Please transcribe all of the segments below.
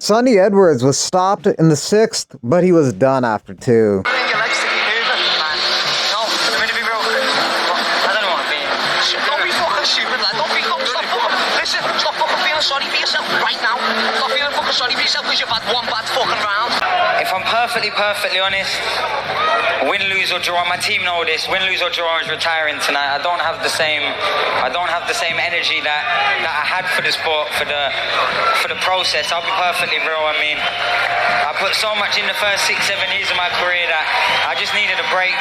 Sonny Edwards was stopped in the 6th, but he was done after 2. Sorry for yourself right now. Stop feeling fucking sorry for yourself because you've had one bad fucking round. If I'm perfectly honest, win, lose or draw, my team know this. Win, lose or draw is retiring tonight. I don't have the same energy that I had for the sport, for the process. I'll be perfectly real. I mean, I put so much in the first 6-7 years of my career that I just needed a break.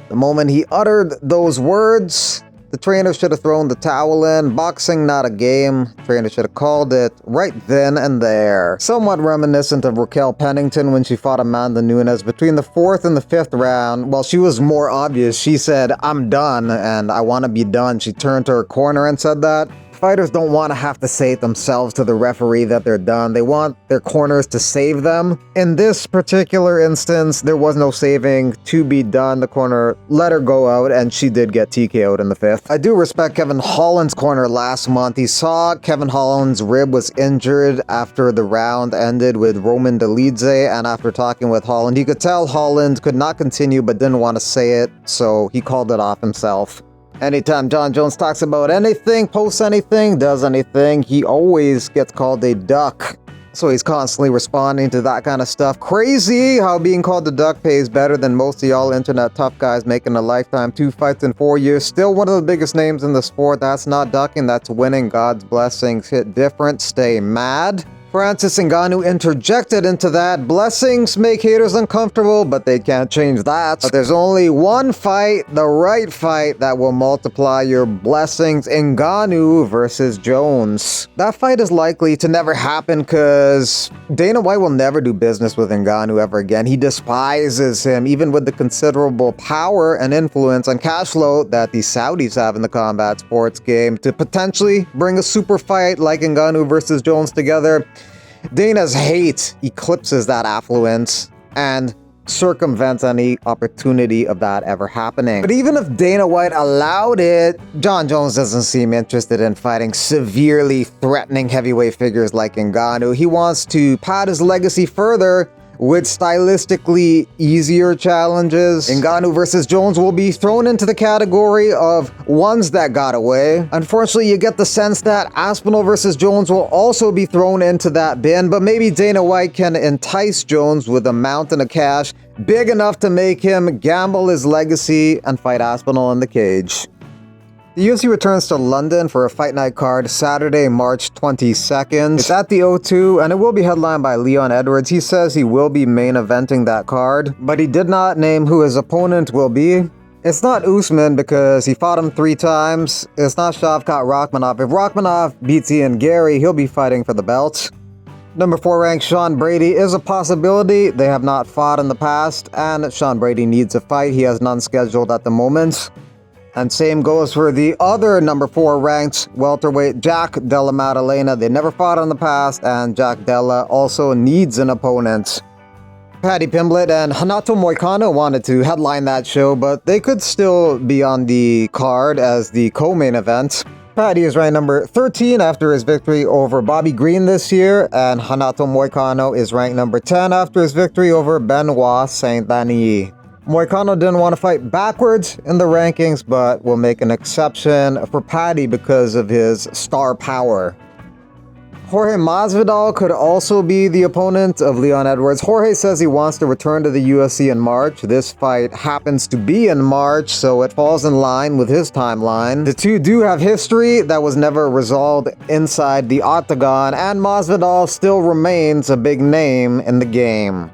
The moment he uttered those words, the trainer should have thrown the towel in. Boxing, not a game. Trainer should have called it right then and there. Somewhat reminiscent of Raquel Pennington when she fought Amanda Nunes between the 4th and the 5th round. While she was more obvious, she said, "I'm done and I want to be done." She turned to her corner and said that. Fighters don't want to have to say it themselves to the referee that they're done. They want their corners to save them. In this particular instance, there was no saving. To be done, the corner let her go out, and she did get TKO'd in the 5th. I do respect Kevin Holland's corner last month. He saw Kevin Holland's rib was injured after the round ended with Roman Dolidze, and after talking with Holland, he could tell Holland could not continue but didn't want to say it, so he called it off himself. Anytime Jon Jones talks about anything, posts anything, does anything, he always gets called a duck. So he's constantly responding to that kind of stuff. Crazy how being called a duck pays better than most of y'all internet tough guys making a lifetime 2 fights in 4 years. Still one of the biggest names in the sport. That's not ducking, that's winning. God's blessings hit different. Stay mad. Francis Ngannou interjected into that. Blessings make haters uncomfortable, but they can't change that. But there's only one fight, the right fight, that will multiply your blessings. Ngannou versus Jones. That fight is likely to never happen because Dana White will never do business with Ngannou ever again. He despises him, even with the considerable power and influence and cash flow that the Saudis have in the combat sports game to potentially bring a super fight like Ngannou versus Jones together. Dana's hate eclipses that affluence and circumvents any opportunity of that ever happening. But even if Dana White allowed it, Jon Jones doesn't seem interested in fighting severely threatening heavyweight figures like Ngannou. He wants to pad his legacy further with stylistically easier challenges. Ngannou versus Jones will be thrown into the category of ones that got away. Unfortunately, you get the sense that Aspinall versus Jones will also be thrown into that bin, but maybe Dana White can entice Jones with a mountain of cash big enough to make him gamble his legacy and fight Aspinall in the cage. The UFC returns to London for a fight night card Saturday, March 22nd. It's at the O2 and it will be headlined by Leon Edwards. He says he will be main eventing that card, but he did not name who his opponent will be. It's not Usman because he fought him 3 times. It's not Shavkat Rakhmonov. If Rakhmonov beats Ian Gary, he'll be fighting for the belt. Number 4 ranked Sean Brady is a possibility. They have not fought in the past, and Sean Brady needs a fight. He has none scheduled at the moment. And same goes for the other number 4 ranked welterweight, Jack Della Maddalena. They never fought in the past, and Jack Della also needs an opponent. Paddy Pimblett and Renato Moicano wanted to headline that show, but they could still be on the card as the co-main event. Paddy is ranked number 13 after his victory over Bobby Green this year, and Renato Moicano is ranked number 10 after his victory over Benoit Saint-Denis. Moicano didn't want to fight backwards in the rankings, but will make an exception for Paddy because of his star power. Jorge Masvidal could also be the opponent of Leon Edwards. Jorge says he wants to return to the UFC in March. This fight happens to be in March, so it falls in line with his timeline. The two do have history that was never resolved inside the octagon, and Masvidal still remains a big name in the game.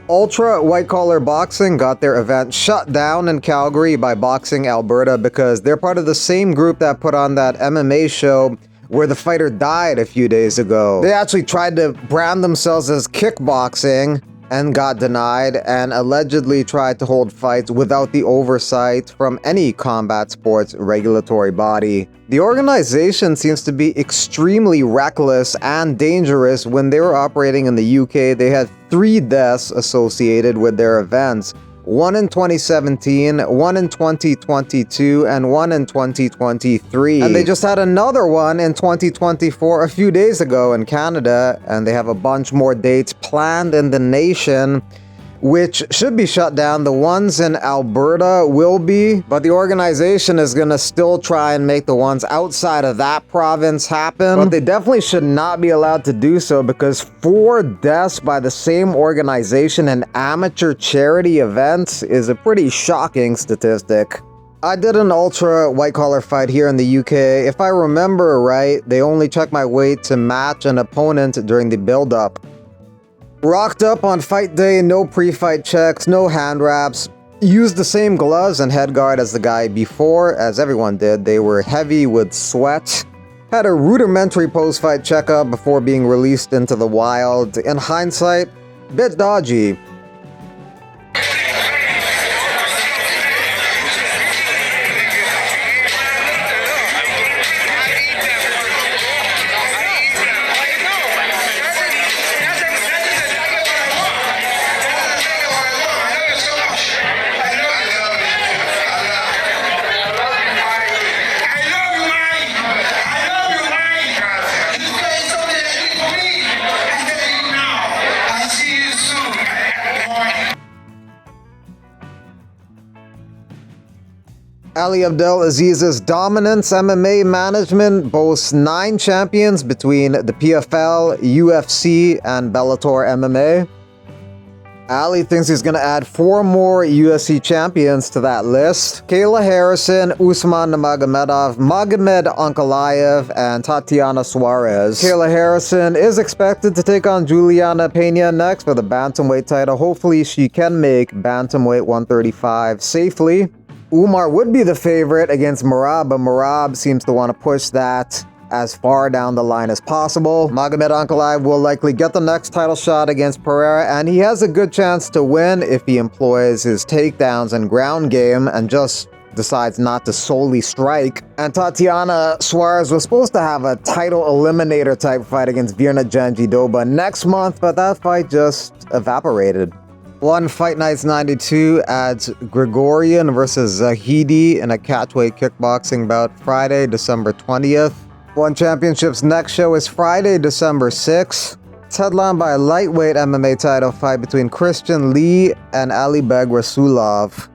Ultra White Collar Boxing got their event shut down in Calgary by Boxing Alberta because they're part of the same group that put on that MMA show where the fighter died a few days ago. They actually tried to brand themselves as kickboxing and got denied, and allegedly tried to hold fights without the oversight from any combat sports regulatory body. The organization seems to be extremely reckless and dangerous. When they were operating in the UK, they had 3 deaths associated with their events. one in 2017, one in 2022, and one in 2023. And they just had another one in 2024 a few days ago in Canada, and they have a bunch more dates planned in the nation, which should be shut down. The ones in Alberta will be, but the organization is gonna still try and make the ones outside of that province happen. But they definitely should not be allowed to do so, because 4 deaths by the same organization in amateur charity events is a pretty shocking statistic. I did an ultra white collar fight here in the UK. If I remember right, they only checked my weight to match an opponent during the build-up. Rocked up on fight day, no pre-fight checks, no hand wraps. Used the same gloves and head guard as the guy before, as everyone did. They were heavy with sweat. Had a rudimentary post-fight checkup before being released into the wild. In hindsight, bit dodgy. Ali Abdelaziz's Dominance MMA management boasts 9 champions between the PFL, UFC, and Bellator MMA. Ali thinks he's going to add 4 more UFC champions to that list. Kayla Harrison, Usman Nurmagomedov, Magomed Ankalaev, and Tatiana Suarez. Kayla Harrison is expected to take on Juliana Pena next for the bantamweight title. Hopefully she can make bantamweight 135 safely. Umar would be the favorite against Merab, but Merab seems to want to push that as far down the line as possible. Magomed Ankalaev will likely get the next title shot against Pereira, and he has a good chance to win if he employs his takedowns and ground game and just decides not to solely strike. And Tatiana Suarez was supposed to have a title eliminator type fight against Virna Jandiroba next month, but that fight just evaporated. One Fight Nights 92 adds Gregorian versus Zahidi in a catchweight kickboxing bout Friday, December 20th. One Championship's next show is Friday, December 6th. It's headlined by a lightweight MMA title fight between Christian Lee and Alibeg Rasulov.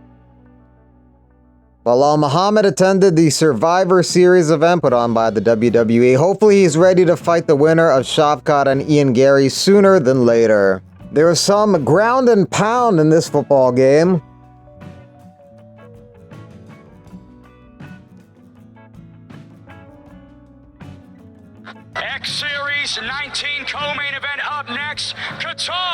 Bilal Muhammad attended the Survivor Series event put on by the WWE. Hopefully he's ready to fight the winner of Shavkat and Ian Gary sooner than later. There was some ground and pound in this football game. X Series 19 co-main event up next. Qatar